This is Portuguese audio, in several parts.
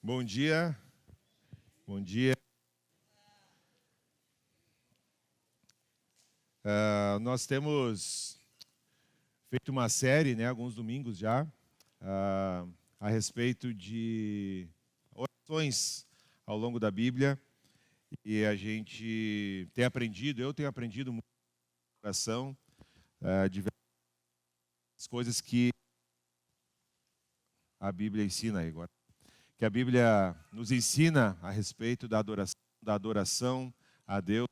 Bom dia, bom dia. Nós temos feito uma série, alguns domingos já, a respeito de orações ao longo da Bíblia. E a gente tem aprendido, eu tenho aprendido muito com oração, diversas coisas que a Bíblia ensina aí agora. Que a Bíblia nos ensina a respeito da adoração a Deus.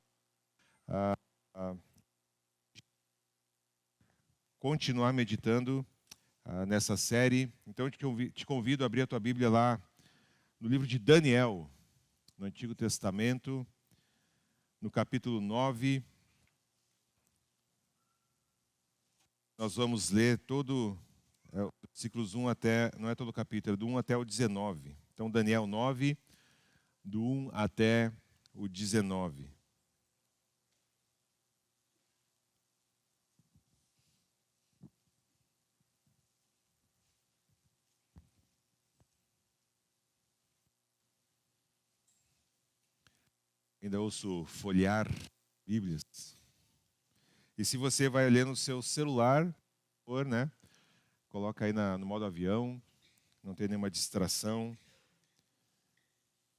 Continuar meditando nessa série. Então eu te convido a abrir a tua Bíblia lá no livro de Daniel, no Antigo Testamento, no capítulo 9. Nós vamos ler todo ciclos 1 até, não é todo o capítulo, é do 1 até o 19. Então Daniel 9, do 1 até o 19. Ainda ouço folhear Bíblias. E se você vai ler no seu celular, coloca aí no modo avião, não tem nenhuma distração.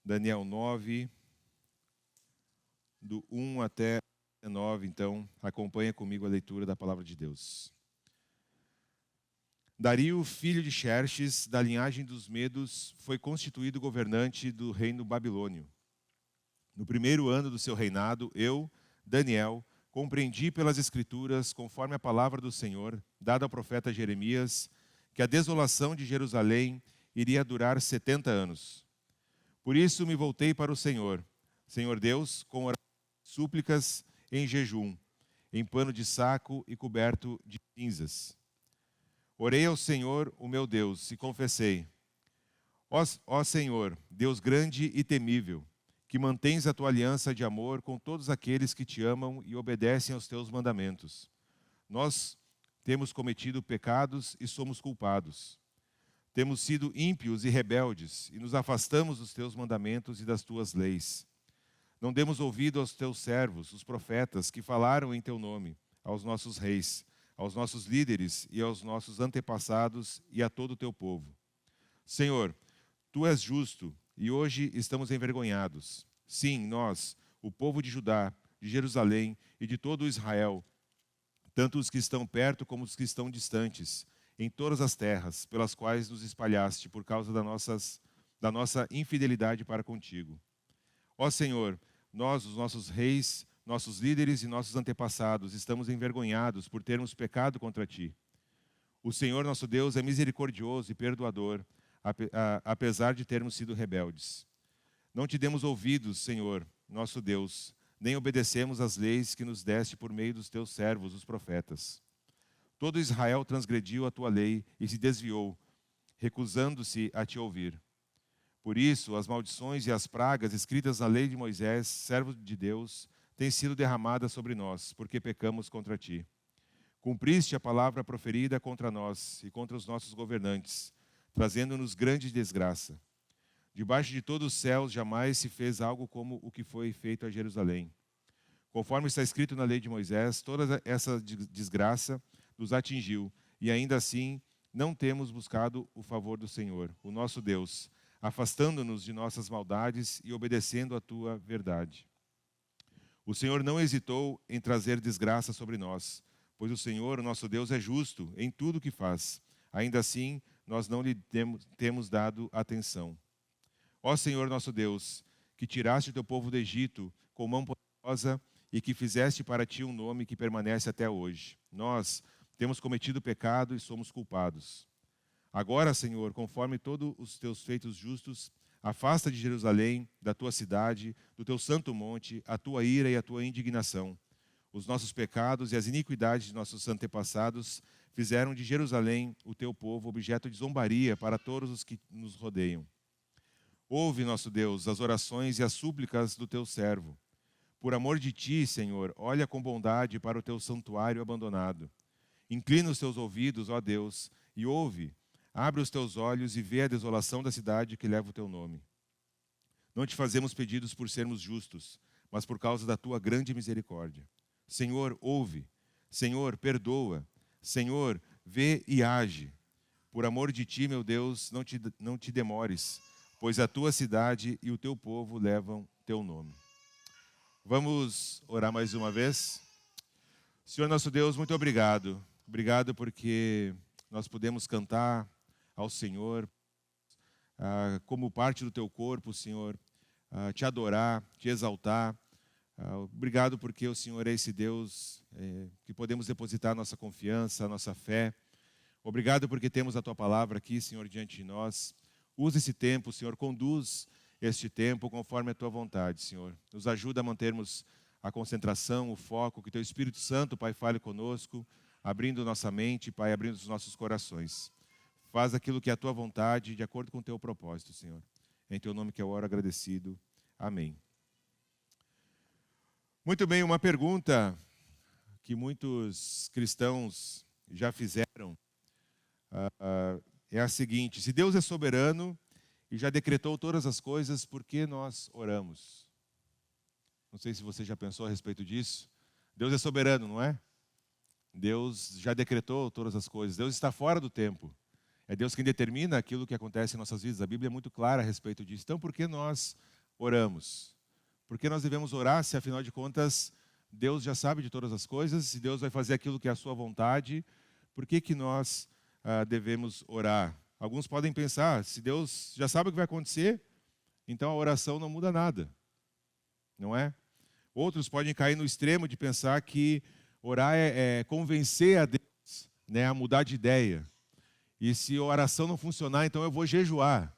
Daniel 9, do 1 até 19, então acompanha comigo a leitura da palavra de Deus. Dario, filho de Xerxes, da linhagem dos Medos, foi constituído governante do reino babilônio. No primeiro ano do seu reinado, eu, Daniel, compreendi pelas Escrituras, conforme a palavra do Senhor, dada ao profeta Jeremias, que a desolação de Jerusalém iria durar 70 anos. Por isso me voltei para o Senhor, Senhor Deus, com orações, súplicas em jejum, em pano de saco e coberto de cinzas. Orei ao Senhor, o meu Deus, e confessei: Ó Senhor, Deus grande e temível, que mantens a tua aliança de amor com todos aqueles que te amam e obedecem aos teus mandamentos. Nós temos cometido pecados e somos culpados. Temos sido ímpios e rebeldes e nos afastamos dos teus mandamentos e das tuas leis. Não demos ouvido aos teus servos, os profetas, que falaram em teu nome, aos nossos reis, aos nossos líderes e aos nossos antepassados e a todo o teu povo. Senhor, tu és justo e hoje estamos envergonhados. Sim, nós, o povo de Judá, de Jerusalém e de todo Israel, tanto os que estão perto como os que estão distantes, em todas as terras pelas quais nos espalhaste por causa da nossa infidelidade para contigo. Ó Senhor, nós, os nossos reis, nossos líderes e nossos antepassados, estamos envergonhados por termos pecado contra ti. O Senhor nosso Deus é misericordioso e perdoador, apesar de termos sido rebeldes. Não te demos ouvidos, Senhor, nosso Deus, nem obedecemos às leis que nos deste por meio dos teus servos, os profetas. Todo Israel transgrediu a tua lei e se desviou, recusando-se a te ouvir. Por isso, as maldições e as pragas escritas na lei de Moisés, servo de Deus, têm sido derramadas sobre nós, porque pecamos contra ti. Cumpriste a palavra proferida contra nós e contra os nossos governantes, trazendo-nos grande desgraça. Debaixo de todos os céus jamais se fez algo como o que foi feito a Jerusalém. Conforme está escrito na lei de Moisés, toda essa desgraça nos atingiu, e ainda assim não temos buscado o favor do Senhor, o nosso Deus, afastando-nos de nossas maldades e obedecendo a tua verdade. O Senhor não hesitou em trazer desgraça sobre nós, pois o Senhor, o nosso Deus, é justo em tudo o que faz. Ainda assim, nós não lhe temos dado atenção. Ó Senhor nosso Deus, que tiraste o teu povo do Egito com mão poderosa e que fizeste para ti um nome que permanece até hoje. Nós temos cometido pecado e somos culpados. Agora, Senhor, conforme todos os teus feitos justos, afasta de Jerusalém, da tua cidade, do teu santo monte, a tua ira e a tua indignação. Os nossos pecados e as iniquidades de nossos antepassados fizeram de Jerusalém, o teu povo, objeto de zombaria para todos os que nos rodeiam. Ouve, nosso Deus, as orações e as súplicas do teu servo. Por amor de ti, Senhor, olha com bondade para o teu santuário abandonado. Inclina os teus ouvidos, ó Deus, e ouve abre os teus olhos e vê a desolação da cidade que leva o teu nome. Não te fazemos pedidos por sermos justos, mas por causa da tua grande misericórdia. Senhor, ouve. Senhor, perdoa. Senhor, vê e age. Por amor de ti, meu Deus, não te demores, pois a tua cidade e o teu povo levam teu nome. Vamos orar mais uma vez? Senhor nosso Deus, muito obrigado. Obrigado porque nós podemos cantar ao Senhor como parte do teu corpo, Senhor, te adorar, te exaltar. Obrigado porque o Senhor é esse Deus que podemos depositar nossa confiança, a nossa fé. Obrigado porque temos a tua palavra aqui, Senhor, diante de nós. Usa esse tempo, Senhor, conduz este tempo conforme a tua vontade, Senhor. Nos ajuda a mantermos a concentração, o foco, que teu Espírito Santo, Pai, fale conosco, abrindo nossa mente, Pai, abrindo os nossos corações. Faz aquilo que é a tua vontade, de acordo com o teu propósito, Senhor. Em teu nome que eu oro agradecido. Amém. Muito bem, uma pergunta que muitos cristãos já fizeram é a seguinte: se Deus é soberano e já decretou todas as coisas, por que nós oramos? Não sei se você já pensou a respeito disso. Deus é soberano, não é? Deus já decretou todas as coisas. Deus está fora do tempo. É Deus quem determina aquilo que acontece em nossas vidas. A Bíblia é muito clara a respeito disso. Então, por que nós oramos? Por que nós devemos orar se, afinal de contas, Deus já sabe de todas as coisas? Se Deus vai fazer aquilo que é a sua vontade, por que nós devemos orar? Alguns podem pensar, se Deus já sabe o que vai acontecer, então a oração não muda nada. Não é? Outros podem cair no extremo de pensar que orar é convencer a Deus, né, a mudar de ideia. E se a oração não funcionar, então eu vou jejuar.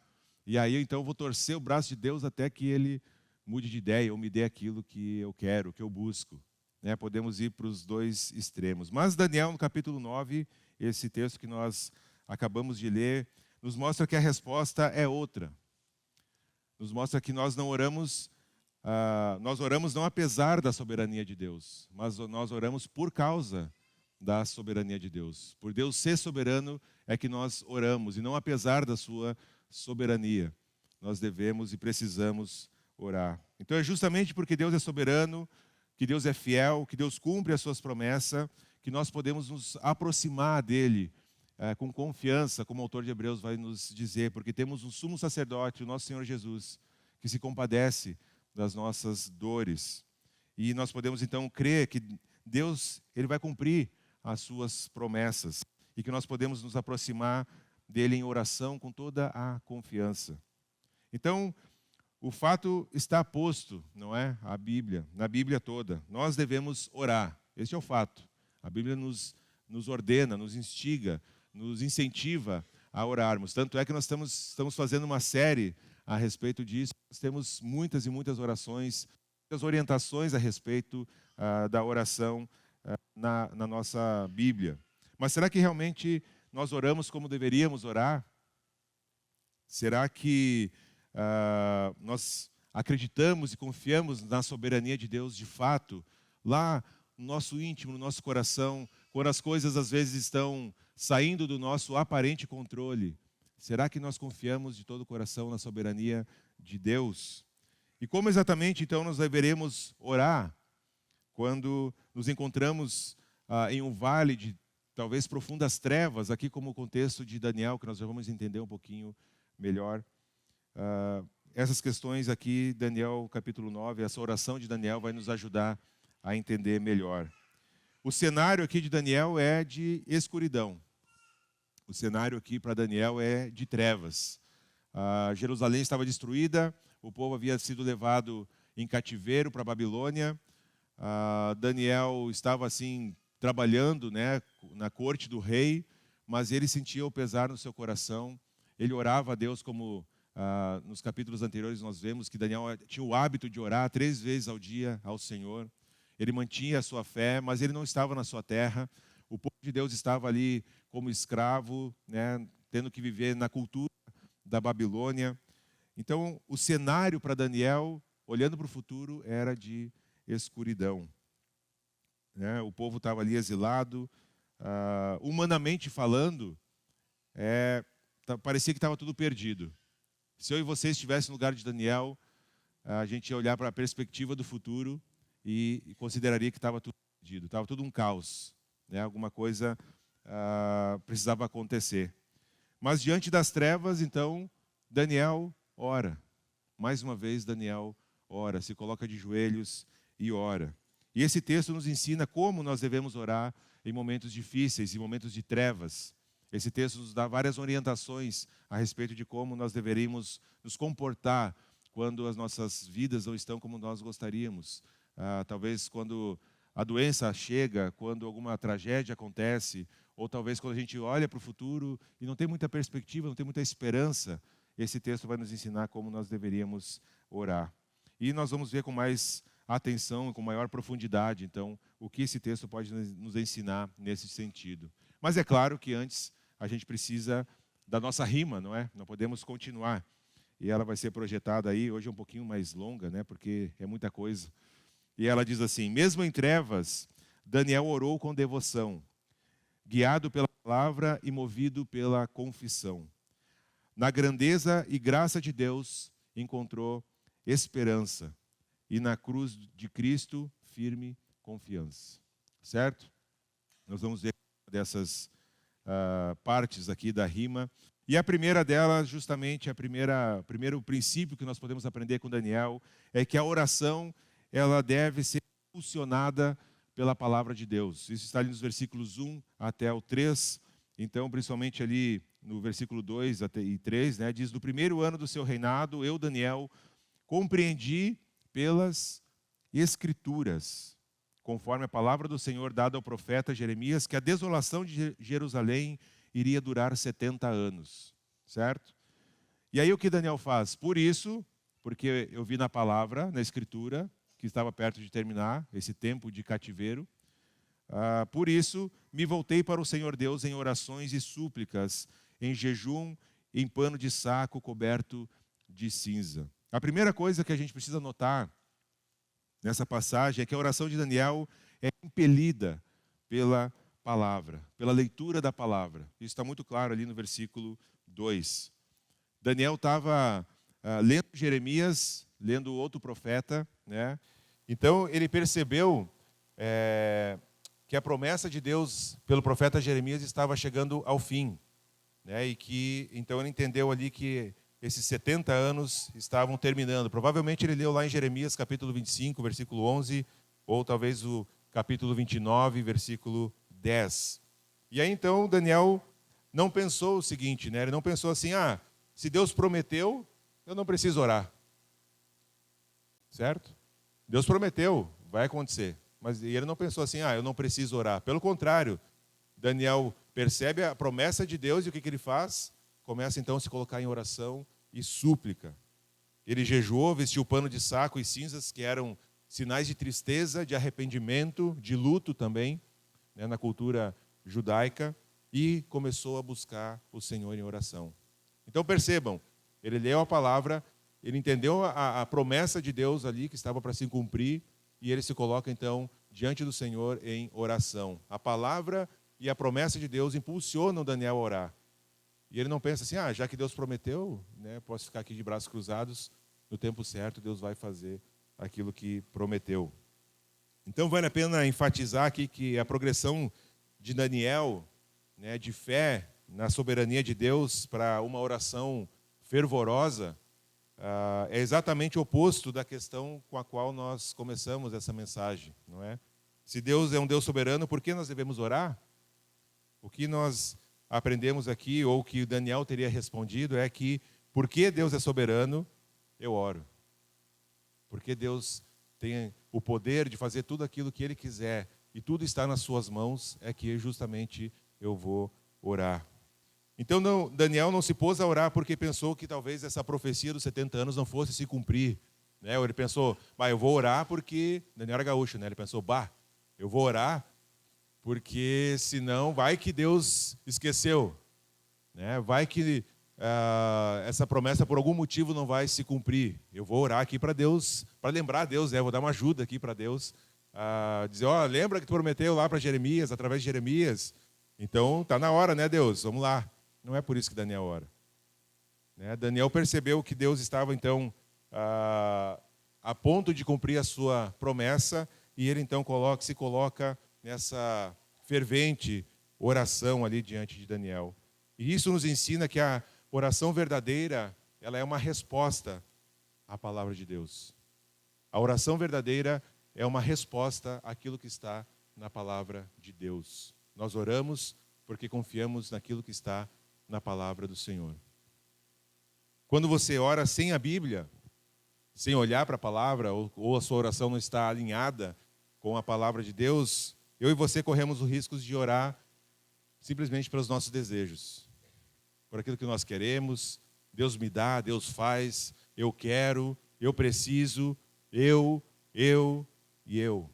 E aí então eu vou torcer o braço de Deus até que Ele mude de ideia ou me dê aquilo que eu quero, que eu busco. Né? Podemos ir para os dois extremos. Mas Daniel, no capítulo 9, esse texto que nós acabamos de ler, nos mostra que a resposta é outra. Nos mostra que nós não oramos... nós oramos não apesar da soberania de Deus, mas nós oramos por causa da soberania de Deus. Por Deus ser soberano é que nós oramos, e não apesar da sua soberania. Nós devemos e precisamos orar. Então é justamente porque Deus é soberano, que Deus é fiel, que Deus cumpre as suas promessas, que nós podemos nos aproximar dele com confiança, como o autor de Hebreus vai nos dizer, porque temos um sumo sacerdote, o nosso Senhor Jesus, que se compadece das nossas dores. E nós podemos então crer que Deus ele vai cumprir as suas promessas e que nós podemos nos aproximar dele em oração com toda a confiança. Então, o fato está posto, não é? A Bíblia, na Bíblia toda. Nós devemos orar. Este é o fato. A Bíblia nos ordena, nos instiga, nos incentiva a orarmos. Tanto é que nós estamos fazendo uma série a respeito disso. Nós temos muitas e muitas orações, muitas orientações a respeito da oração na nossa Bíblia. Mas será que realmente nós oramos como deveríamos orar? Será que nós acreditamos e confiamos na soberania de Deus de fato, lá no nosso íntimo, no nosso coração, quando as coisas às vezes estão saindo do nosso aparente controle? Será que nós confiamos de todo o coração na soberania de Deus? E como exatamente então nós deveremos orar quando nos encontramos em um vale de talvez profundas trevas, aqui como o contexto de Daniel, que nós já vamos entender um pouquinho melhor. Essas questões aqui, Daniel capítulo 9, essa oração de Daniel vai nos ajudar a entender melhor. O cenário aqui de Daniel é de escuridão. O cenário aqui para Daniel é de trevas. Jerusalém estava destruída, o povo havia sido levado em cativeiro para a Babilônia. Daniel estava assim trabalhando, né, na corte do rei, mas ele sentia o pesar no seu coração. Ele orava a Deus como nos capítulos anteriores nós vemos que Daniel tinha o hábito de orar 3 vezes ao dia ao Senhor. Ele mantinha a sua fé, mas ele não estava na sua terra. O povo de Deus estava ali como escravo, né, tendo que viver na cultura da Babilônia. Então, o cenário para Daniel, olhando para o futuro, era de escuridão. Né? O povo estava ali exilado. Humanamente falando, parecia que estava tudo perdido. Se eu e você estivessem no lugar de Daniel, a gente ia olhar para a perspectiva do futuro e consideraria que estava tudo perdido, estava tudo um caos, né? Alguma coisa precisava acontecer. Mas diante das trevas, então, Daniel ora. Mais uma vez, Daniel ora, se coloca de joelhos e ora. E esse texto nos ensina como nós devemos orar em momentos difíceis, em momentos de trevas. Esse texto nos dá várias orientações a respeito de como nós deveríamos nos comportar quando as nossas vidas não estão como nós gostaríamos. Talvez quando a doença chega, quando alguma tragédia acontece, ou talvez quando a gente olha para o futuro e não tem muita perspectiva, não tem muita esperança, esse texto vai nos ensinar como nós deveríamos orar. E nós vamos ver com mais atenção, com maior profundidade, então, o que esse texto pode nos ensinar nesse sentido. Mas é claro que antes a gente precisa da nossa rima, não é? Não podemos continuar. E ela vai ser projetada aí, hoje é um pouquinho mais longa, né? Porque é muita coisa. E ela diz assim: mesmo em trevas, Daniel orou com devoção, guiado pela palavra e movido pela confissão. Na grandeza e graça de Deus encontrou esperança, e na cruz de Cristo firme confiança. Certo? Nós vamos ver dessas partes aqui da rima. E a primeira delas, justamente, o primeiro princípio que nós podemos aprender com Daniel é que a oração ela deve ser impulsionada pela palavra de Deus. Isso está ali nos versículos 1 até o 3. Então, principalmente ali no versículo 2 e 3, né, diz: no primeiro ano do seu reinado, eu, Daniel, compreendi pelas Escrituras, conforme a palavra do Senhor dada ao profeta Jeremias, que a desolação de Jerusalém iria durar 70 anos. Certo? E aí o que Daniel faz? Por isso, porque eu vi na palavra, na Escritura, que estava perto de terminar esse tempo de cativeiro, por isso me voltei para o Senhor Deus em orações e súplicas, em jejum, em pano de saco coberto de cinza. A primeira coisa que a gente precisa notar nessa passagem é que a oração de Daniel é impelida pela palavra, pela leitura da palavra. Isso está muito claro ali no versículo 2. Daniel estava lendo Jeremias, lendo outro profeta, né? Então ele percebeu que a promessa de Deus pelo profeta Jeremias estava chegando ao fim, né? E que então ele entendeu ali que esses 70 anos estavam terminando. Provavelmente ele leu lá em Jeremias capítulo 25, versículo 11, ou talvez o capítulo 29, versículo 10. E aí então Daniel não pensou o seguinte, né? Ele não pensou assim: se Deus prometeu, eu não preciso orar. Certo? Deus prometeu, vai acontecer. Mas ele não pensou assim: eu não preciso orar. Pelo contrário, Daniel percebe a promessa de Deus e o que ele faz? Começa então a se colocar em oração e súplica. Ele jejuou, vestiu pano de saco e cinzas, que eram sinais de tristeza, de arrependimento, de luto também, né, na cultura judaica, e começou a buscar o Senhor em oração. Então percebam, ele leu a palavra, ele entendeu a promessa de Deus ali que estava para se cumprir, e ele se coloca então diante do Senhor em oração. A palavra e a promessa de Deus impulsionam Daniel a orar. E ele não pensa assim: já que Deus prometeu, né, posso ficar aqui de braços cruzados, no tempo certo Deus vai fazer aquilo que prometeu. Então vale a pena enfatizar aqui que a progressão de Daniel, né, de fé na soberania de Deus para uma oração fervorosa, é exatamente o oposto da questão com a qual nós começamos essa mensagem, não é? Se Deus é um Deus soberano, por que nós devemos orar? O que nós aprendemos aqui, ou que Daniel teria respondido, é que porque Deus é soberano, eu oro. Porque Deus tem o poder de fazer tudo aquilo que Ele quiser e tudo está nas suas mãos, é que justamente eu vou orar. Então Daniel não se pôs a orar porque pensou que talvez essa profecia dos 70 anos não fosse se cumprir, né? Ou ele pensou: eu vou orar porque... Daniel era gaúcho, né? Ele pensou: eu vou orar porque senão vai que Deus esqueceu, né? Vai que essa promessa por algum motivo não vai se cumprir. Eu vou orar aqui para Deus, para lembrar Deus, vou dar uma ajuda aqui para Deus, dizer: lembra que tu prometeu lá para Jeremias, através de Jeremias? Então está na hora, né, Deus? Vamos lá. Não é por isso que Daniel ora. né? Daniel percebeu que Deus estava, então, a ponto de cumprir a sua promessa, e ele, então, se coloca nessa fervente oração ali diante de Daniel. E isso nos ensina que a oração verdadeira, ela é uma resposta à palavra de Deus. A oração verdadeira é uma resposta àquilo que está na palavra de Deus. Nós oramos porque confiamos naquilo que está na palavra do Senhor. Quando você ora sem a Bíblia, sem olhar para a palavra, ou a sua oração não está alinhada com a palavra de Deus, eu e você corremos o risco de orar simplesmente pelos nossos desejos, por aquilo que nós queremos. Deus me dá, Deus faz, eu quero, eu preciso, eu e eu.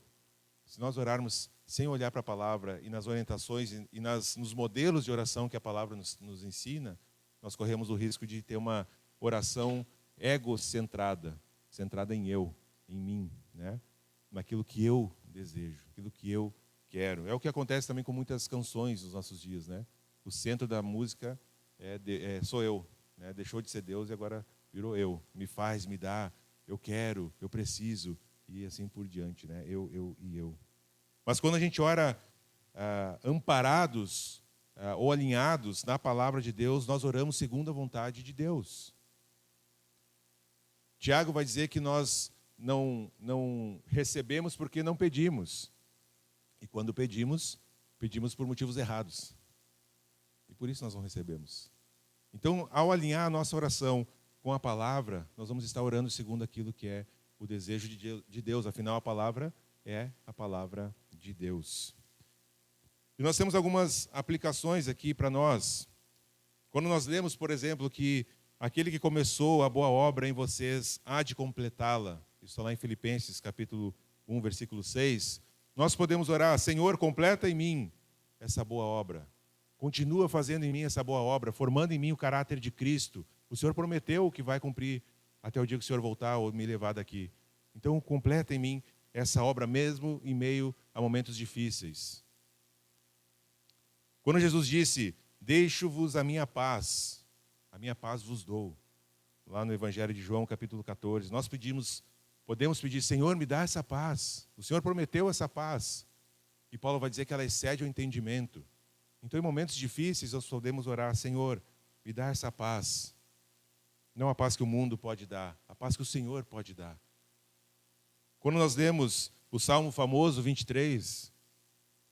Se nós orarmos sem olhar para a palavra e nas orientações e nos modelos de oração que a palavra nos ensina, nós corremos o risco de ter uma oração egocentrada, centrada em eu, em mim, né? Naquilo que eu desejo, aquilo que eu quero. É o que acontece também com muitas canções nos nossos dias, né? O centro da música sou eu, né? Deixou de ser Deus e agora virou eu. Me faz, me dá, eu quero, eu preciso, e assim por diante, né? Eu. Mas quando a gente ora amparados ou alinhados na palavra de Deus, nós oramos segundo a vontade de Deus. Tiago vai dizer que nós não recebemos porque não pedimos. E quando pedimos por motivos errados. E por isso nós não recebemos. Então, ao alinhar a nossa oração com a palavra, nós vamos estar orando segundo aquilo que é o desejo de Deus. Afinal, a palavra é a palavra de Deus. E nós temos algumas aplicações aqui para nós. Quando nós lemos, por exemplo, que aquele que começou a boa obra em vocês há de completá-la. Isso está lá em Filipenses, capítulo 1, versículo 6. Nós podemos orar: Senhor, completa em mim essa boa obra. Continua fazendo em mim essa boa obra, formando em mim o caráter de Cristo. O Senhor prometeu que vai cumprir até o dia que o Senhor voltar ou me levar daqui. Então, completa em mim essa obra mesmo em meio a momentos difíceis. Quando Jesus disse: deixo-vos a minha paz vos dou. Lá no Evangelho de João, capítulo 14, nós podemos pedir: Senhor, me dá essa paz. O Senhor prometeu essa paz. E Paulo vai dizer que ela excede o entendimento. Então, em momentos difíceis, nós podemos orar: Senhor, me dá essa paz. Não a paz que o mundo pode dar, a paz que o Senhor pode dar. Quando nós lemos o Salmo famoso 23,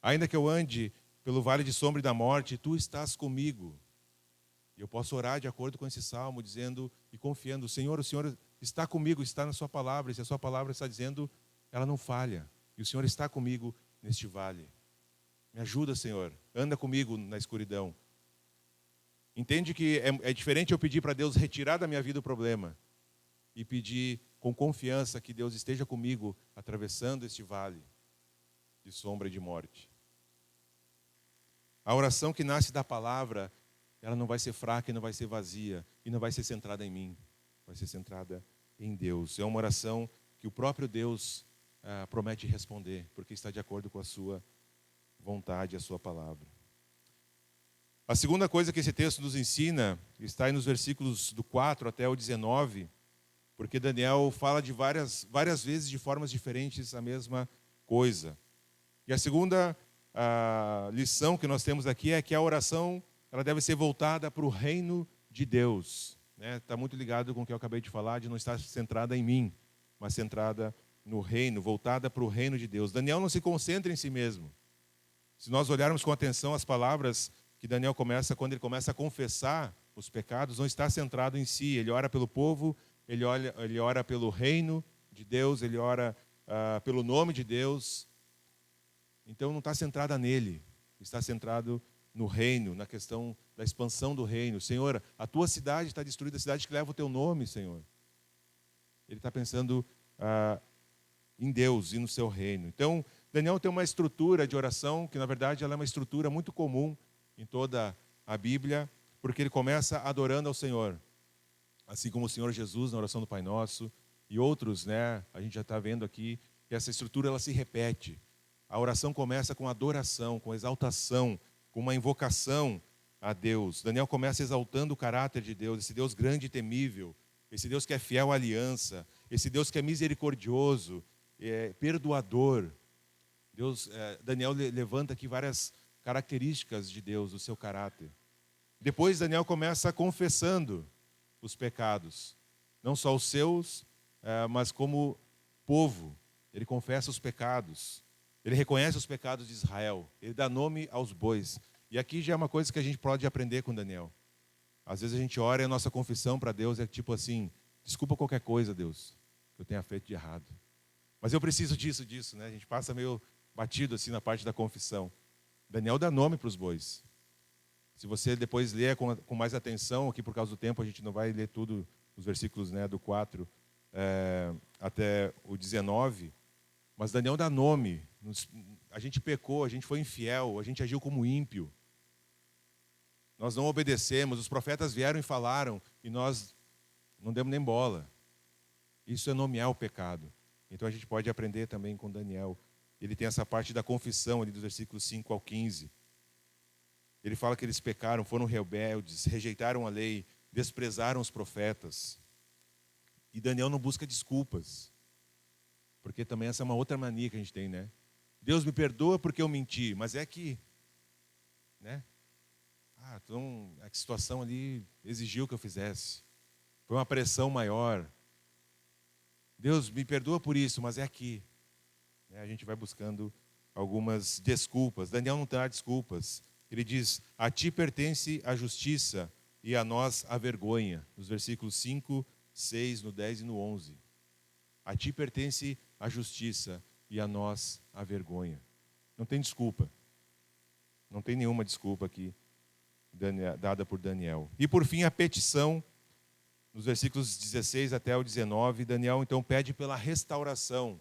ainda que eu ande pelo vale de sombra e da morte, tu estás comigo. E eu posso orar de acordo com esse salmo, dizendo e confiando: o Senhor está comigo, está na sua palavra. E se a sua palavra está dizendo, ela não falha. E o Senhor está comigo neste vale. Me ajuda, Senhor. Anda comigo na escuridão. Entende que é diferente eu pedir para Deus retirar da minha vida o problema e pedir com confiança que Deus esteja comigo atravessando este vale de sombra e de morte. A oração que nasce da palavra, ela não vai ser fraca e não vai ser vazia e não vai ser centrada em mim. Vai ser centrada em Deus. É uma oração que o próprio Deus promete responder, porque está de acordo com a sua vontade, a sua palavra. A segunda coisa que esse texto nos ensina está aí nos versículos do 4 até o 19, porque Daniel fala de várias vezes, de formas diferentes, a mesma coisa. E a segunda lição que nós temos aqui é que a oração ela deve ser voltada para o reino de Deus. Está muito ligado com o que eu acabei de falar, de não estar centrada em mim, mas centrada no reino, voltada para o reino de Deus. Daniel não se concentra em si mesmo. Se nós olharmos com atenção as palavras que Daniel começa, quando ele começa a confessar os pecados, não está centrado em si. Ele ora pelo povo, ele ora pelo reino de Deus, ele ora pelo nome de Deus. Então não está centrada nele, está centrado no reino, na questão da expansão do reino. Senhor, a tua cidade está destruída, a cidade que leva o teu nome, Senhor. Ele está pensando em Deus e no seu reino. Então, Daniel tem uma estrutura de oração, que na verdade ela é uma estrutura muito comum em toda a Bíblia, porque ele começa adorando ao Senhor. Assim como o Senhor Jesus na oração do Pai Nosso e outros, a gente já está vendo aqui que essa estrutura ela se repete. A oração começa com adoração, com exaltação, com uma invocação a Deus. Daniel começa exaltando o caráter de Deus, esse Deus grande e temível, esse Deus que é fiel à aliança, esse Deus que é misericordioso, perdoador. Daniel levanta aqui várias características de Deus, do seu caráter. Depois Daniel começa confessando os pecados, não só os seus, mas como povo. Ele confessa os pecados, ele reconhece os pecados de Israel, ele dá nome aos bois. E aqui já é uma coisa que a gente pode aprender com Daniel. Às vezes a gente ora e a nossa confissão para Deus é tipo assim: desculpa qualquer coisa, Deus, que eu tenha feito de errado. Mas eu preciso disso, né? A gente passa meio batido assim na parte da confissão. Daniel dá nome para os bois. Se você depois ler com mais atenção, aqui por causa do tempo a gente não vai ler tudo, os versículos, né, do 4 até o 19, mas Daniel dá nome. A gente pecou, a gente foi infiel, a gente agiu como ímpio. Nós não obedecemos, os profetas vieram e falaram, e nós não demos nem bola. Isso é nomear o pecado. Então a gente pode aprender também com Daniel. Ele tem essa parte da confissão ali dos versículos 5 ao 15. Ele fala que eles pecaram, foram rebeldes, rejeitaram a lei, desprezaram os profetas. E Daniel não busca desculpas. Porque também essa é uma outra mania que a gente tem, né? Deus me perdoa porque eu menti, mas é que, né? Então a situação ali exigiu que eu fizesse. Foi uma pressão maior. Deus me perdoa por isso, mas é aqui. A gente vai buscando algumas desculpas. Daniel não dá desculpas. Ele diz: a ti pertence a justiça e a nós a vergonha. Nos versículos 5, 6, no 10 e no 11. A ti pertence a justiça e a nós a vergonha. Não tem desculpa. Não tem nenhuma desculpa aqui dada por Daniel. E por fim a petição, nos versículos 16 até o 19, Daniel então pede pela restauração.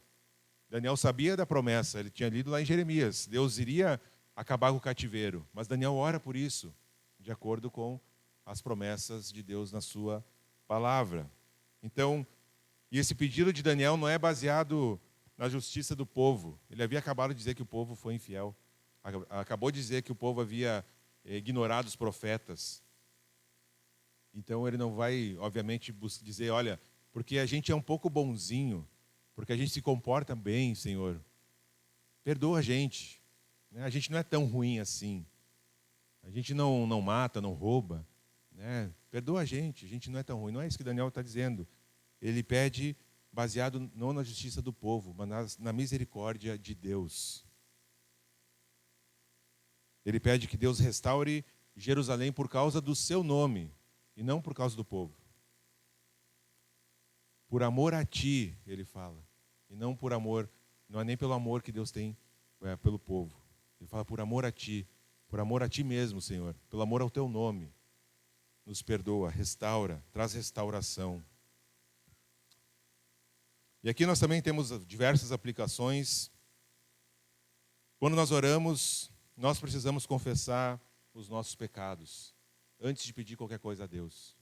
Daniel sabia da promessa, ele tinha lido lá em Jeremias, Deus iria acabar com o cativeiro, mas Daniel ora por isso, de acordo com as promessas de Deus na sua palavra. Então, e esse pedido de Daniel não é baseado na justiça do povo. Ele havia acabado de dizer que o povo foi infiel. Acabou de dizer que o povo havia ignorado os profetas. Então ele não vai, obviamente, dizer, olha, porque a gente é um pouco bonzinho, porque a gente se comporta bem, Senhor. Perdoa a gente. Né? A gente não é tão ruim assim. A gente não mata, não rouba. Né? Perdoa a gente não é tão ruim. Não é isso que Daniel está dizendo. Ele pede baseado não na justiça do povo, mas na misericórdia de Deus. Ele pede que Deus restaure Jerusalém por causa do seu nome, e não por causa do povo. Por amor a ti, ele fala. E não por amor, não é nem pelo amor que Deus tem pelo povo. Ele fala por amor a ti mesmo, Senhor, pelo amor ao teu nome. Nos perdoa, restaura, traz restauração. E aqui nós também temos diversas aplicações. Quando nós oramos, nós precisamos confessar os nossos pecados, antes de pedir qualquer coisa a Deus.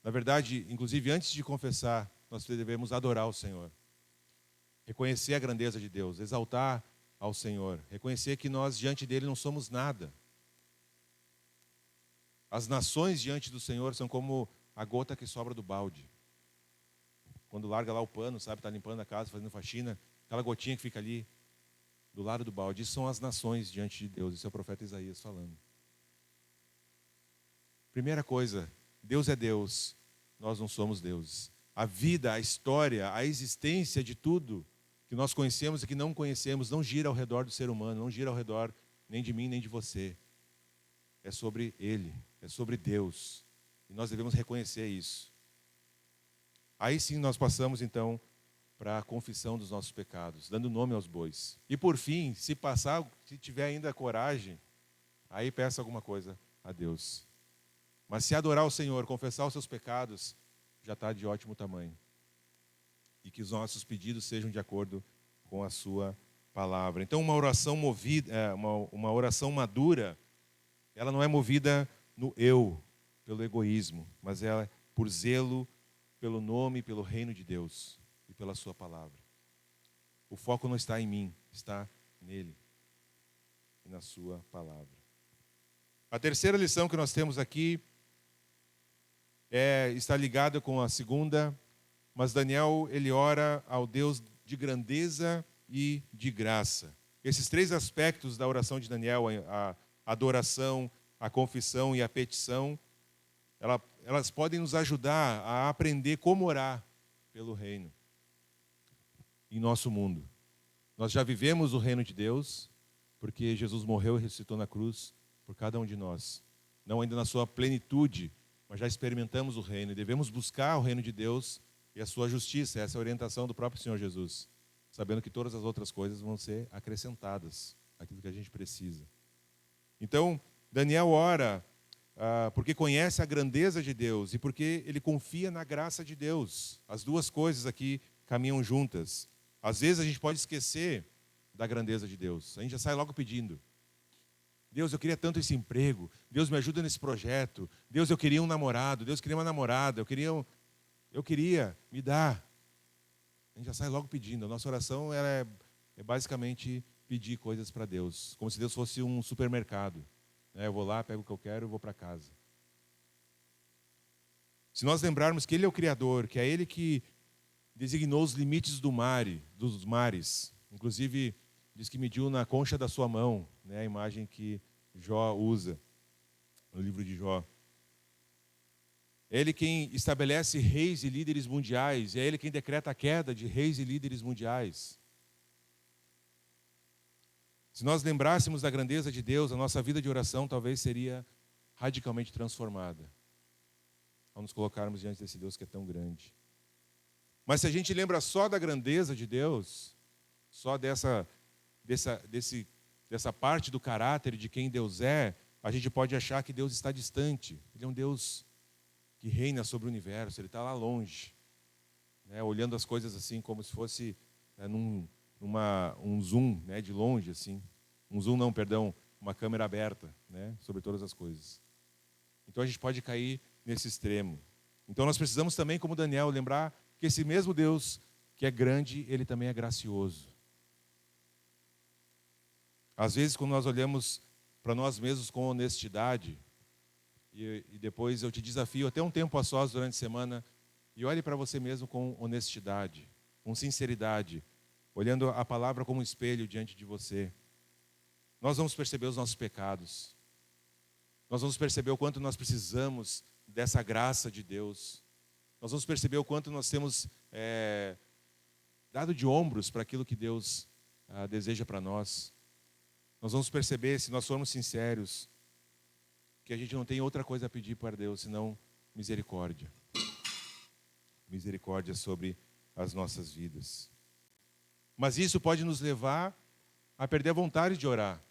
Na verdade, inclusive antes de confessar, nós devemos adorar o Senhor. Reconhecer a grandeza de Deus, exaltar ao Senhor, reconhecer que nós diante dele não somos nada. As nações diante do Senhor são como a gota que sobra do balde. Quando larga lá o pano, sabe, está limpando a casa, fazendo faxina, aquela gotinha que fica ali do lado do balde. Isso são as nações diante de Deus. Isso é o profeta Isaías falando. Primeira coisa, Deus é Deus, nós não somos deuses. A vida, a história, a existência de tudo que nós conhecemos e que não conhecemos não gira ao redor do ser humano, não gira ao redor nem de mim nem de você. É sobre Ele, é sobre Deus. E nós devemos reconhecer isso. Aí sim nós passamos então para a confissão dos nossos pecados, dando nome aos bois. E por fim, se tiver ainda coragem, aí peça alguma coisa a Deus. Mas se adorar o Senhor, confessar os seus pecados, já está de ótimo tamanho. E que os nossos pedidos sejam de acordo com a sua palavra. Então uma oração uma oração madura, ela não é movida no eu, pelo egoísmo, mas ela é por zelo, pelo nome, pelo reino de Deus e pela sua palavra. O foco não está em mim, está nele e na sua palavra. A terceira lição que nós temos aqui está ligada com a segunda, mas Daniel, ele ora ao Deus de grandeza e de graça. Esses três aspectos da oração de Daniel, a adoração, a confissão e a petição, elas podem nos ajudar a aprender como orar pelo reino em nosso mundo. Nós já vivemos o reino de Deus, porque Jesus morreu e ressuscitou na cruz por cada um de nós. Não ainda na sua plenitude, mas já experimentamos o reino e devemos buscar o reino de Deus e a sua justiça. Essa é a orientação do próprio Senhor Jesus, sabendo que todas as outras coisas vão ser acrescentadas, aquilo que a gente precisa. Então, Daniel ora porque conhece a grandeza de Deus e porque ele confia na graça de Deus. As duas coisas aqui caminham juntas. Às vezes a gente pode esquecer da grandeza de Deus. A gente já sai logo pedindo. Deus, eu queria tanto esse emprego. Deus, me ajuda nesse projeto. Deus, eu queria um namorado. Deus, queria uma namorada. Eu queria, me dá. A gente já sai logo pedindo. A nossa oração é basicamente pedir coisas para Deus. Como se Deus fosse um supermercado. Eu vou lá, pego o que eu quero e vou para casa. Se nós lembrarmos que Ele é o Criador, que é Ele que designou os limites dos mares, inclusive diz que mediu na concha da sua mão, a imagem que Jó usa no livro de Jó. É Ele quem estabelece reis e líderes mundiais, é Ele quem decreta a queda de reis e líderes mundiais. Se nós lembrássemos da grandeza de Deus, a nossa vida de oração talvez seria radicalmente transformada, ao nos colocarmos diante desse Deus que é tão grande. Mas se a gente lembra só da grandeza de Deus, só dessa parte do caráter de quem Deus é, a gente pode achar que Deus está distante. Ele é um Deus que reina sobre o universo, Ele está lá longe, olhando as coisas assim como se fosse um zoom, de longe, assim. Um zoom não, perdão, uma câmera aberta, sobre todas as coisas. Então a gente pode cair nesse extremo. Então nós precisamos também, como Daniel, lembrar que esse mesmo Deus que é grande, Ele também é gracioso. Às vezes, quando nós olhamos para nós mesmos com honestidade, e depois eu te desafio até um tempo a sós durante a semana, e olhe para você mesmo com honestidade, com sinceridade, olhando a palavra como um espelho diante de você. Nós vamos perceber os nossos pecados. Nós vamos perceber o quanto nós precisamos dessa graça de Deus. Nós vamos perceber o quanto nós temos dado de ombros para aquilo que Deus deseja para nós. Nós vamos perceber, se nós formos sinceros, que a gente não tem outra coisa a pedir para Deus, senão misericórdia. Misericórdia sobre as nossas vidas. Mas isso pode nos levar a perder a vontade de orar.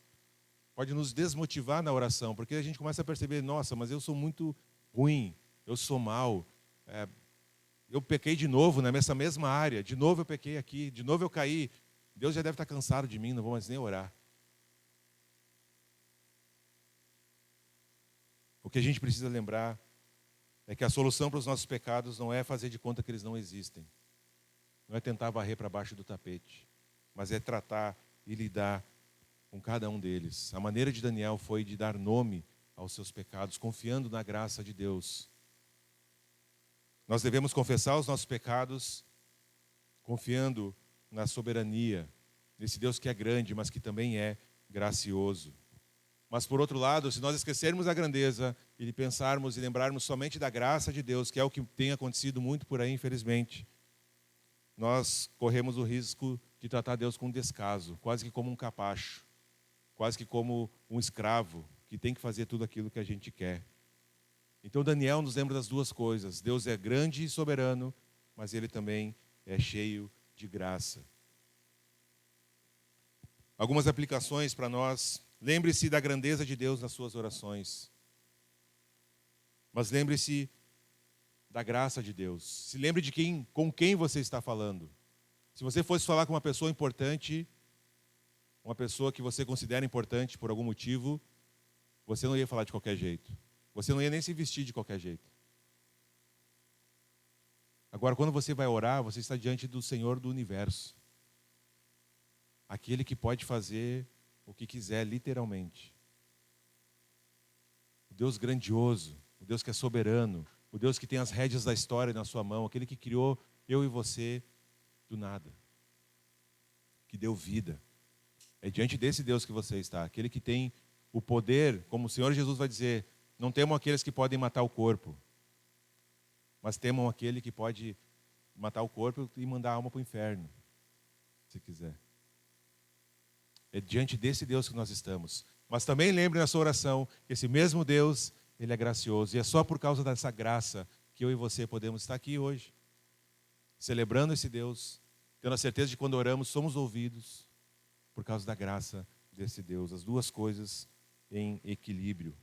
Pode nos desmotivar na oração, porque a gente começa a perceber, nossa, mas eu sou muito ruim, eu sou mau, eu pequei de novo nessa mesma área, de novo eu pequei aqui, de novo eu caí, Deus já deve estar cansado de mim, não vou mais nem orar. O que a gente precisa lembrar é que a solução para os nossos pecados não é fazer de conta que eles não existem, não é tentar varrer para baixo do tapete, mas é tratar e lidar com cada um deles. A maneira de Daniel foi de dar nome aos seus pecados, confiando na graça de Deus. Nós devemos confessar os nossos pecados, confiando na soberania, nesse Deus que é grande, mas que também é gracioso. Mas, por outro lado, se nós esquecermos a grandeza e pensarmos e lembrarmos somente da graça de Deus, que é o que tem acontecido muito por aí, infelizmente, nós corremos o risco de tratar Deus com descaso, quase que como um capacho, quase que como um escravo que tem que fazer tudo aquilo que a gente quer. Então Daniel nos lembra das duas coisas. Deus é grande e soberano, mas Ele também é cheio de graça. Algumas aplicações para nós. Lembre-se da grandeza de Deus nas suas orações. Mas lembre-se da graça de Deus. Se lembre de com quem você está falando. Se você fosse falar com uma pessoa importante, uma pessoa que você considera importante por algum motivo, você não ia falar de qualquer jeito. Você não ia nem se vestir de qualquer jeito. Agora, quando você vai orar, você está diante do Senhor do universo. Aquele que pode fazer o que quiser, literalmente. Deus grandioso, o Deus que é soberano, o Deus que tem as rédeas da história na sua mão, aquele que criou eu e você do nada, que deu vida. É diante desse Deus que você está, aquele que tem o poder, como o Senhor Jesus vai dizer, não temam aqueles que podem matar o corpo, mas temam aquele que pode matar o corpo e mandar a alma para o inferno, se quiser. É diante desse Deus que nós estamos. Mas também lembre na sua oração que esse mesmo Deus, Ele é gracioso. E é só por causa dessa graça que eu e você podemos estar aqui hoje, celebrando esse Deus, tendo a certeza de que quando oramos somos ouvidos, por causa da graça desse Deus. As duas coisas em equilíbrio.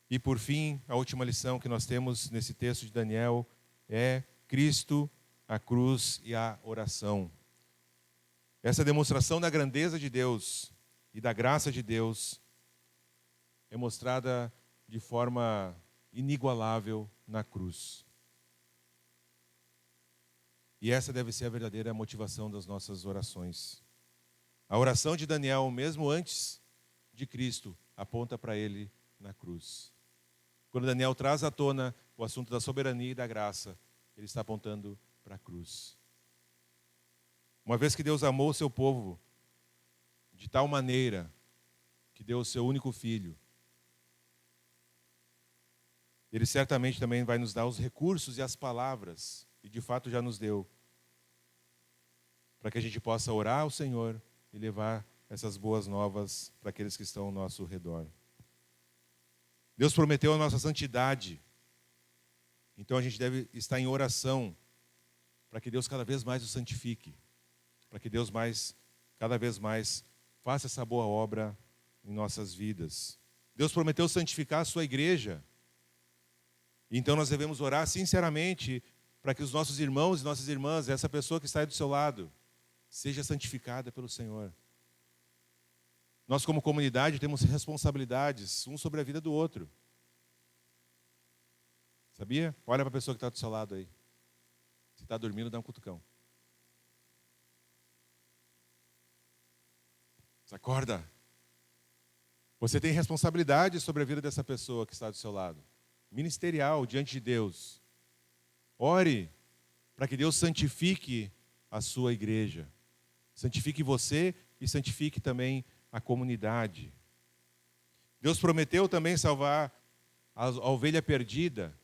E por fim, a última lição que nós temos nesse texto de Daniel é Cristo, a cruz e a oração. Essa demonstração da grandeza de Deus e da graça de Deus é mostrada de forma inigualável na cruz. E essa deve ser a verdadeira motivação das nossas orações. A oração de Daniel, mesmo antes de Cristo, aponta para ele na cruz. Quando Daniel traz à tona o assunto da soberania e da graça, ele está apontando para a cruz. Uma vez que Deus amou o seu povo de tal maneira que deu o seu único filho, Ele certamente também vai nos dar os recursos e as palavras, e de fato já nos deu, para que a gente possa orar ao Senhor e levar essas boas novas para aqueles que estão ao nosso redor. Deus prometeu a nossa santidade, então a gente deve estar em oração para que Deus cada vez mais o santifique, para que Deus cada vez mais faça essa boa obra em nossas vidas. Deus prometeu santificar a sua igreja, então nós devemos orar sinceramente para que os nossos irmãos e nossas irmãs, essa pessoa que está aí do seu lado, seja santificada pelo Senhor. Nós como comunidade temos responsabilidades, um sobre a vida do outro. Sabia? Olha para a pessoa que está do seu lado aí. Se está dormindo, dá um cutucão. Acorda. Você tem responsabilidade sobre a vida dessa pessoa que está do seu lado. Ministerial, diante de Deus. Ore para que Deus santifique a sua igreja. Santifique você e santifique também a comunidade. Deus prometeu também salvar a ovelha perdida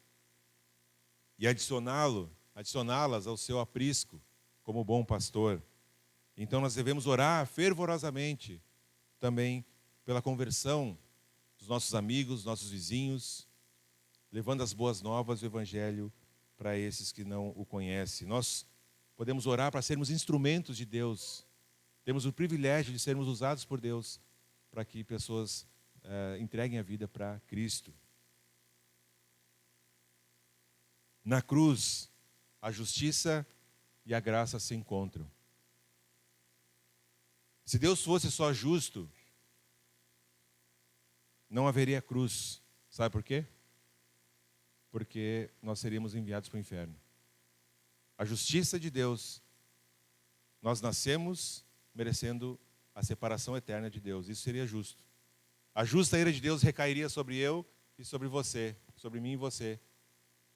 e adicioná-las ao seu aprisco como bom pastor. Então nós devemos orar fervorosamente também pela conversão dos nossos amigos, nossos vizinhos, levando as boas novas do Evangelho para esses que não o conhecem. Nós podemos orar para sermos instrumentos de Deus. Temos o privilégio de sermos usados por Deus para que pessoas entreguem a vida para Cristo. Na cruz, a justiça e a graça se encontram. Se Deus fosse só justo, não haveria cruz. Sabe por quê? Porque nós seríamos enviados para o inferno. A justiça de Deus, nós nascemos merecendo a separação eterna de Deus. Isso seria justo. A justa ira de Deus recairia sobre eu e sobre você, sobre mim e você,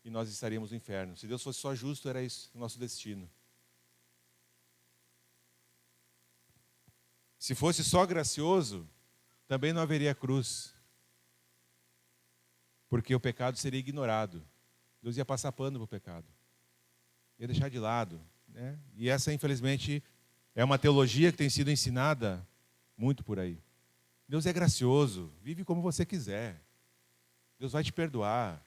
e nós estaríamos no inferno. Se Deus fosse só justo, era isso o nosso destino. Se fosse só gracioso, também não haveria cruz, porque o pecado seria ignorado. Deus ia passar pano para o pecado, ia deixar de lado, né? E essa, infelizmente, é uma teologia que tem sido ensinada muito por aí. Deus é gracioso, vive como você quiser. Deus vai te perdoar.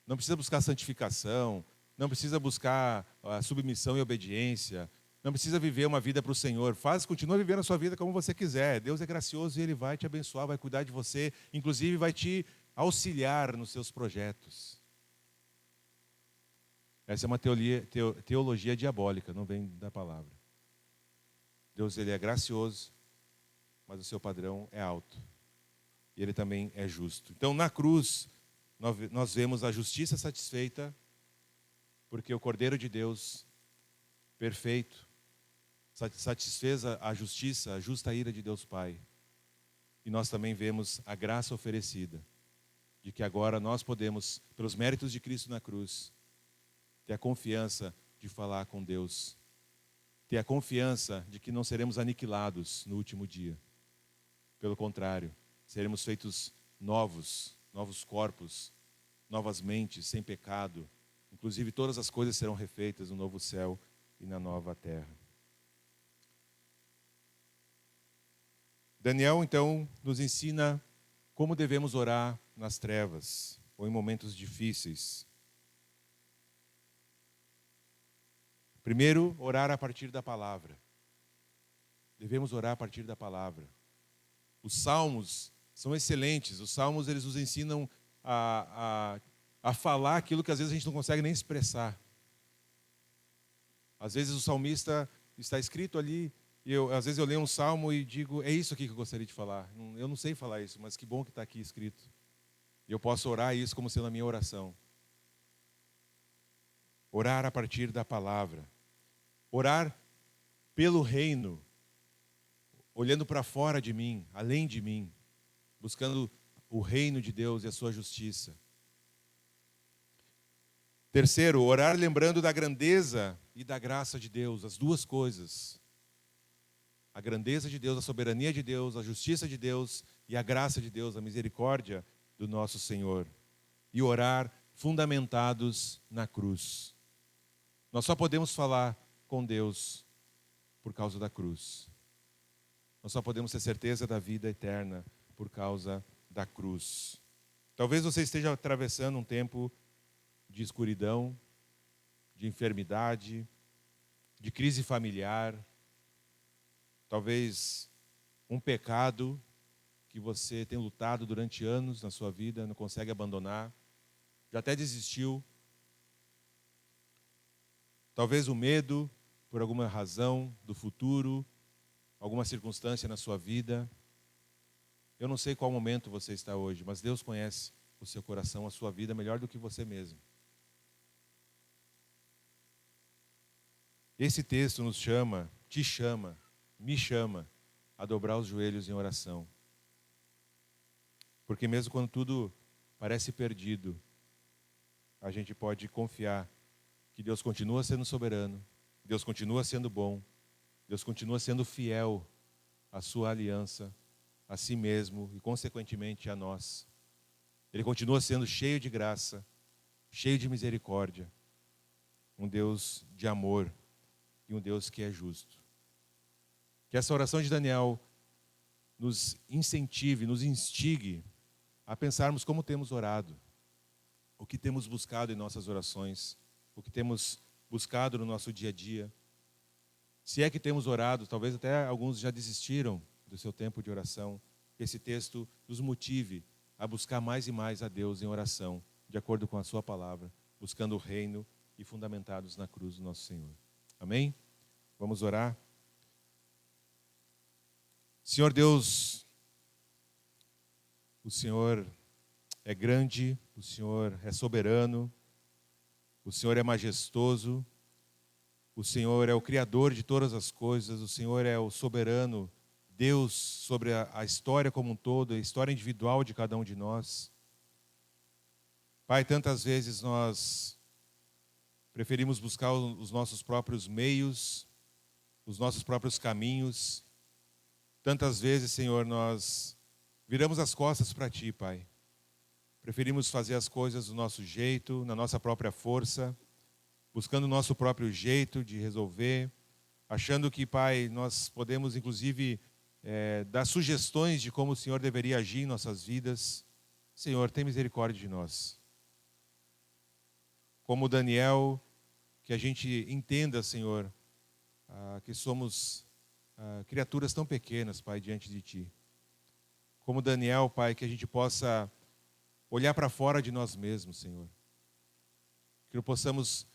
Não precisa buscar santificação, não precisa buscar a submissão e obediência, não precisa viver uma vida para o Senhor. Continua vivendo a sua vida como você quiser. Deus é gracioso e Ele vai te abençoar, vai cuidar de você, inclusive vai te auxiliar nos seus projetos. Essa é uma teologia diabólica, não vem da palavra. Deus, Ele é gracioso, mas o seu padrão é alto. E Ele também é justo. Então, na cruz, nós vemos a justiça satisfeita, porque o Cordeiro de Deus, perfeito, satisfez a justiça, a justa ira de Deus Pai. e nós também vemos a graça oferecida, de que agora nós podemos, pelos méritos de Cristo na cruz, ter a confiança de falar com Deus, ter a confiança de que não seremos aniquilados no último dia. Pelo contrário, seremos feitos novos corpos, novas mentes, sem pecado. Inclusive todas as coisas serão refeitas no novo céu e na nova terra. Daniel, então, nos ensina como devemos orar nas trevas ou em momentos difíceis. Primeiro, orar a partir da palavra. Devemos orar a partir da palavra. Os salmos são excelentes. Os salmos, eles nos ensinam a falar aquilo que às vezes a gente não consegue nem expressar. Às vezes o salmista está escrito ali, e às vezes eu leio um salmo e digo, é isso aqui que eu gostaria de falar. Eu não sei falar isso, mas que bom que está aqui escrito. E eu posso orar isso como sendo a minha oração. Orar a partir da palavra. Orar pelo reino, olhando para fora de mim, além de mim, buscando o reino de Deus e a sua justiça. Terceiro, orar lembrando da grandeza e da graça de Deus, as duas coisas. A grandeza de Deus, a soberania de Deus, a justiça de Deus e a graça de Deus, a misericórdia do nosso Senhor. E orar fundamentados na cruz. Nós só podemos falar com Deus por causa da cruz. Nós só podemos ter certeza da vida eterna por causa da cruz. Talvez você esteja atravessando um tempo de escuridão, de enfermidade, de crise familiar, talvez um pecado que você tem lutado durante anos na sua vida, não consegue abandonar, já até desistiu. Talvez o medo, por alguma razão, do futuro, alguma circunstância na sua vida. Eu não sei qual momento você está hoje, mas Deus conhece o seu coração, a sua vida melhor do que você mesmo. Esse texto nos chama, te chama, me chama a dobrar os joelhos em oração. Porque mesmo quando tudo parece perdido, a gente pode confiar que Deus continua sendo soberano, Deus continua sendo bom, Deus continua sendo fiel à sua aliança, a si mesmo e consequentemente a nós. Ele continua sendo cheio de graça, cheio de misericórdia, um Deus de amor e um Deus que é justo. Que essa oração de Daniel nos incentive, nos instigue a pensarmos como temos orado, o que temos buscado em nossas orações, o que temos buscado no nosso dia a dia. Se é que temos orado, talvez até alguns já desistiram do seu tempo de oração, que esse texto nos motive a buscar mais e mais a Deus em oração, de acordo com a sua palavra, buscando o reino e fundamentados na cruz do nosso Senhor. Amém? Vamos orar? Senhor Deus, o Senhor é grande, o Senhor é soberano, o Senhor é majestoso, o Senhor é o Criador de todas as coisas, o Senhor é o soberano Deus sobre a história como um todo, a história individual de cada um de nós. Pai, tantas vezes nós preferimos buscar os nossos próprios meios, os nossos próprios caminhos. Tantas vezes, Senhor, nós viramos as costas para Ti, Pai. Preferimos fazer as coisas do nosso jeito, na nossa própria força, buscando o nosso próprio jeito de resolver, achando que, Pai, nós podemos, inclusive, dar sugestões de como o Senhor deveria agir em nossas vidas. Senhor, tem misericórdia de nós. Como Daniel, que a gente entenda, Senhor, que somos criaturas tão pequenas, Pai, diante de Ti. Como Daniel, Pai, que a gente possa olhar para fora de nós mesmos, Senhor. Que nós possamos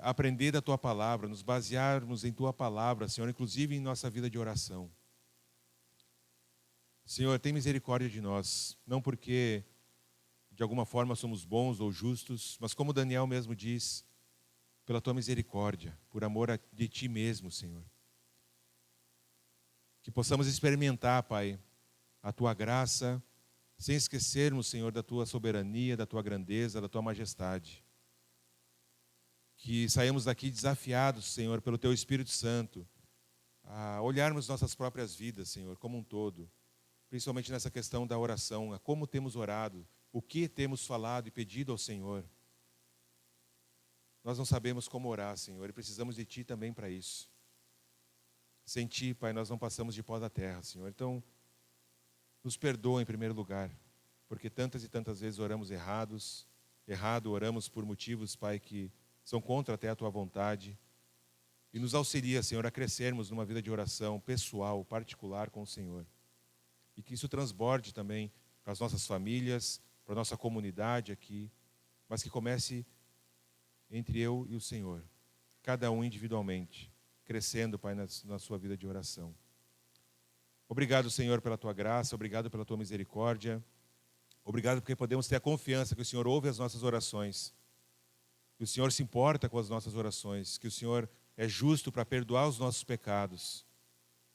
aprender da Tua palavra, nos basearmos em Tua palavra, Senhor, inclusive em nossa vida de oração. Senhor, tem misericórdia de nós, não porque de alguma forma somos bons ou justos, mas como Daniel mesmo diz, pela Tua misericórdia, por amor de Ti mesmo, Senhor. Que possamos experimentar, Pai, a tua graça, sem esquecermos, Senhor, da tua soberania, da tua grandeza, da tua majestade. Que saímos daqui desafiados, Senhor, pelo teu Espírito Santo, a olharmos nossas próprias vidas, Senhor, como um todo, principalmente nessa questão da oração, a como temos orado, o que temos falado e pedido ao Senhor. Nós não sabemos como orar, Senhor, e precisamos de Ti também para isso. Sem Ti, Pai, nós não passamos de pó da terra, Senhor. Então, nos perdoa em primeiro lugar, porque tantas e tantas vezes oramos errado, oramos por motivos, Pai, que são contra até a Tua vontade. E nos auxilia, Senhor, a crescermos numa vida de oração pessoal, particular com o Senhor. E que isso transborde também para as nossas famílias, para a nossa comunidade aqui, mas que comece entre eu e o Senhor, cada um individualmente, crescendo, Pai, na sua vida de oração. Obrigado, Senhor, pela Tua graça, obrigado pela Tua misericórdia, obrigado porque podemos ter a confiança que o Senhor ouve as nossas orações, que o Senhor se importa com as nossas orações, que o Senhor é justo para perdoar os nossos pecados,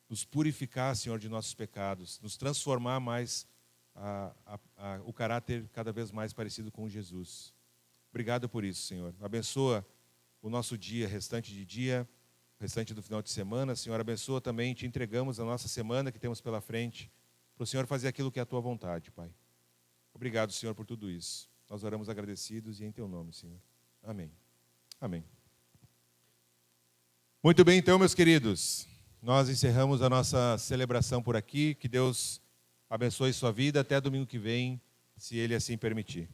nos purificar, Senhor, de nossos pecados, nos transformar mais o caráter cada vez mais parecido com Jesus. Obrigado por isso, Senhor. Abençoa o nosso dia, restante do final de semana. Senhor, abençoa também, te entregamos a nossa semana que temos pela frente, para o Senhor fazer aquilo que é a Tua vontade, Pai. Obrigado, Senhor, por tudo isso. Nós oramos agradecidos e em Teu nome, Senhor. Amém. Amém. Muito bem, então, meus queridos, nós encerramos a nossa celebração por aqui. Que Deus abençoe sua vida até domingo que vem, se Ele assim permitir.